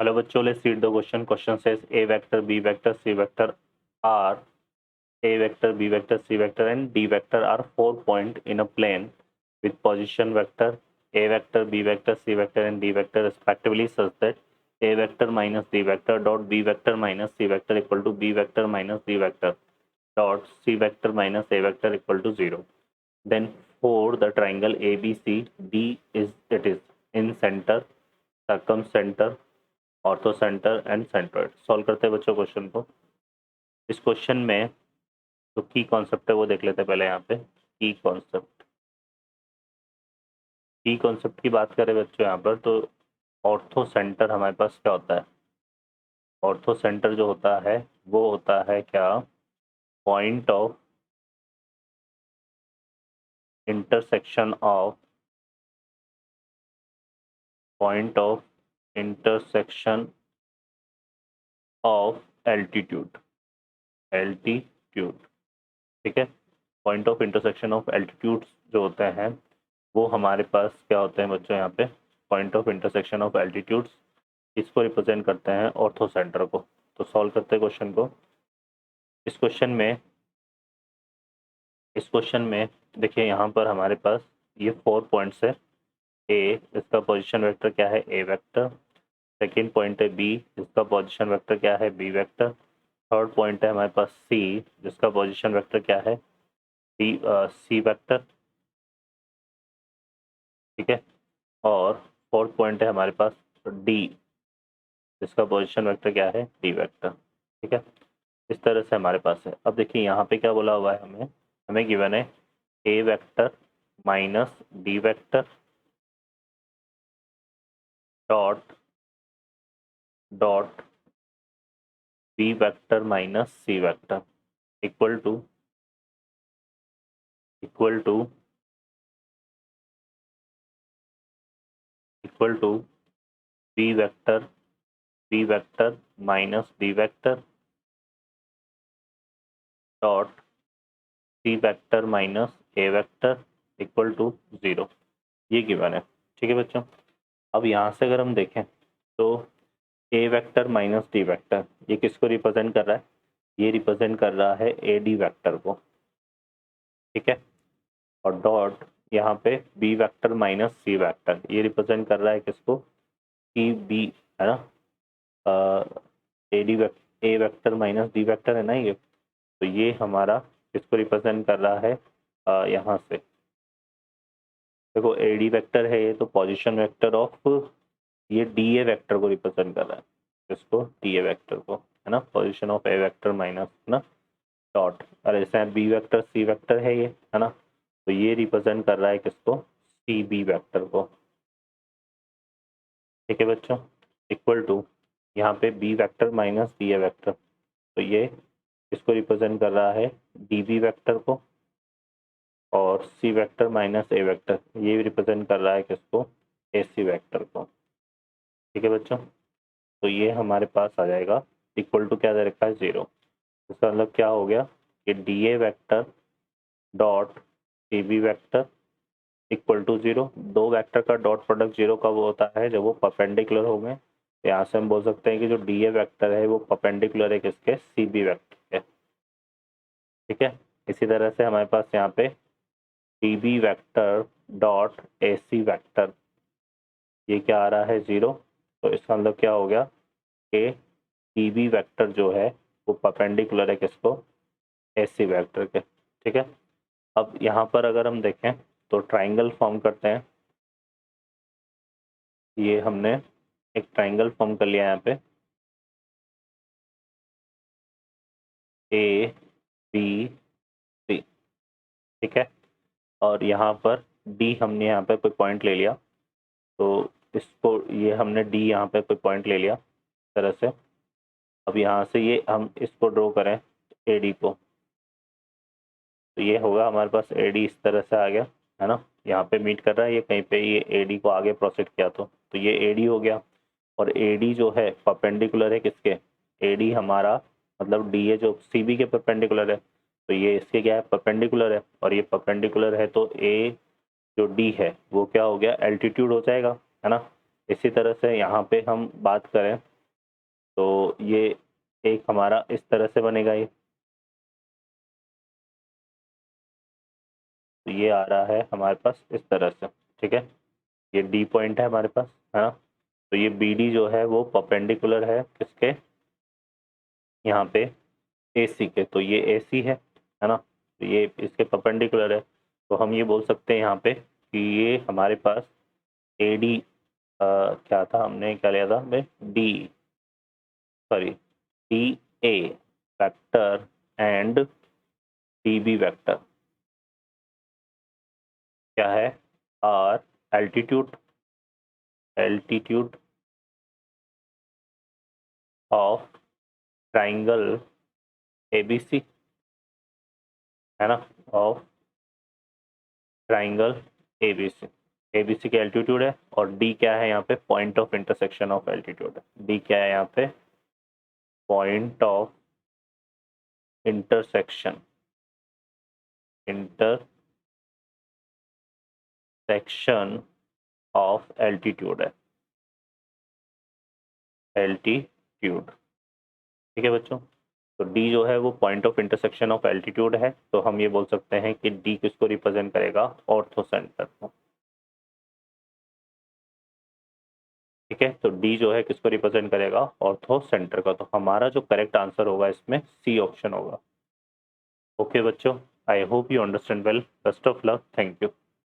Hello बच्चों, let's read the question. Question says A vector, B vector, C vector are A vector, B vector, C vector and D vector are 4 points in a plane with position vector A vector, B vector, C vector and D vector respectively such that A vector minus D vector dot B vector minus C vector equal to B vector minus D vector dot C vector minus A vector equal to 0. Then for the triangle ABCD is in center, circumcenter, ortho centre and centroid. Solve करते हैं बच्चों question को. इस question में जो की concept है वो देख लेते हैं पहले. यहाँ पे की कॉन्सेप्ट की बात करें बच्चों यहाँ पर, तो ऑर्थो सेंटर हमारे पास क्या होता है. ऑर्थो सेंटर जो होता है वो होता है क्या, point of intersection of altitude. ठीक है. Point of intersection of altitude जो होते हैं वो हमारे पास क्या होते हैं बच्चों. यहाँ पे point of intersection of altitudes इसको रिप्रेजेंट करते हैं ऑर्थो सेंटर को. तो सॉल्व करते हैं क्वेश्चन को. इस क्वेश्चन में देखिए यहाँ पर हमारे पास ये 4 पॉइंट्स है. ए, इसका पोजीशन वेक्टर क्या है, ए वेक्टर. सेकेंड पॉइंट है बी, जिसका पोजीशन वेक्टर क्या है, बी वेक्टर. थर्ड पॉइंट है हमारे पास सी, जिसका पोजीशन वेक्टर क्या है, सी वेक्टर. ठीक है. और फोर्थ पॉइंट है हमारे पास डी, जिसका पोजीशन वेक्टर क्या है, डी वेक्टर. ठीक है. इस तरह से हमारे पास है. अब देखिए यहाँ पे क्या बोला हुआ है, हमें गिवन है A vector minus D vector dot B vector minus C vector equal to B vector minus D vector dot C vector minus A vector equal to 0. ये गिवन है. ठीक है बच्चों. अब यहाँ से अगर हम देखें तो ए वेक्टर माइनस डी वेक्टर ये किसको रिप्रेजेंट कर रहा है, ये रिप्रेजेंट कर रहा है ए डी वेक्टर को. ठीक है. और डॉट यहाँ पे B vector minus C vector ये रिप्रेजेंट कर रहा है किसको, कि बी है ना, ए वेक्टर माइनस डी वेक्टर है ना ये. तो ये हमारा किसको रिप्रेजेंट कर रहा है, यहाँ से देखो ए डी वेक्टर है ये, तो पोजीशन वेक्टर ऑफ ये डी ए वेक्टर को रिप्रेजेंट कर रहा है. किसको, डी ए वेक्टर को, है ना. Position of A vector minus ना डॉट, और ऐसा बी वेक्टर सी वेक्टर है ये, है ना. तो ये रिप्रेजेंट कर रहा है किसको, सी बी वेक्टर को. ठीक है बच्चों. इक्वल टू यहाँ पे B vector minus D A vector, तो ये इसको रिप्रेजेंट कर रहा है डी बी वेक्टर को. और सी वेक्टर माइनस ए वेक्टर ये रिप्रेजेंट कर रहा है किसको, ए सी वेक्टर को. ठीक है बच्चों. तो ये हमारे पास आ जाएगा इक्वल टू क्या दे रखा है, 0. इसका मतलब क्या हो गया कि D A vector dot C B vector equal to 0. दो वेक्टर का डॉट प्रोडक्ट 0 कब होता है, जब वो परपेंडिकुलर होंगे. तो यहाँ से हम बोल सकते हैं कि जो डी ए वेक्टर है वो परपेंडिकुलर है किसके, सी बी वेक्टर के. ठीक है. इसी तरह से हमारे पास यहाँ पे D B vector dot A C vector ये क्या आ रहा है, 0. तो इसका मतलब क्या हो गया कि डी बी वेक्टर जो है वो परपेंडिकुलर है किसको, ए सी वेक्टर के. ठीक है. अब यहाँ पर अगर हम देखें तो ट्राइंगल फॉर्म करते हैं. ये हमने एक ट्राइंगल फॉर्म कर लिया यहाँ पे, ए बी सी. ठीक है. और यहाँ पर डी हमने यहाँ पे कोई पॉइंट ले लिया, तो इसको ये हमने डी यहाँ पे कोई पॉइंट ले लिया इस तरह से. अब यहाँ से ये हम इसको ड्रॉ करें ए डी को, तो ये होगा हमारे पास ए डी इस तरह से आ गया, है ना. यहाँ पे मीट कर रहा है ये कहीं पे, ये ए डी को आगे प्रोसीड किया तो ये ए डी हो गया. और ए डी जो है परपेंडिकुलर है किसके, ए डी हमारा मतलब डी ए जो सी बी के परपेंडिकुलर है, तो ये इसके क्या है, परपेंडिकुलर है. और ये परपेंडिकुलर है तो ए जो डी है वो क्या हो गया, एल्टीट्यूड हो जाएगा, है ना. इसी तरह से यहाँ पे हम बात करें तो ये एक हमारा इस तरह से बनेगा ये, तो ये आ रहा है हमारे पास इस तरह से, ठीक है। ये डी पॉइंट है हमारे पास, है ना। तो ये बी डी जो है वो परपेंडिकुलर है किसके, यहाँ पे ए सी के, तो ये ए सी है ना। तो ये इसके परपेंडिकुलर है, तो हम ये बोल सकते हैं यहाँ पे कि ये हमारे पास ए डी, क्या था, हमने क्या लिया था हमें, D, sorry, D A vector and D B vector क्या है, are altitude of triangle ABC, है ना, ऑफ ट्राइंगल एबीसी। एबीसी की एल्टीट्यूड है और डी क्या है यहाँ पे, point of intersection of altitude है। डी क्या है यहाँ पे, point of intersection of altitude है, एल्टीट्यूड, ठीक है बच्चों। तो डी जो है वो point of intersection of altitude है, तो हम ये बोल सकते हैं कि डी किसको रिप्रेजेंट करेगा, ऑर्थो सेंटर को, ठीक है। तो डी जो है किसको रिप्रेजेंट करेगा, ऑर्थो सेंटर का। तो हमारा जो करेक्ट आंसर होगा इसमें सी ऑप्शन होगा। ओके बच्चों, I hope you understand well, best of luck, thank you.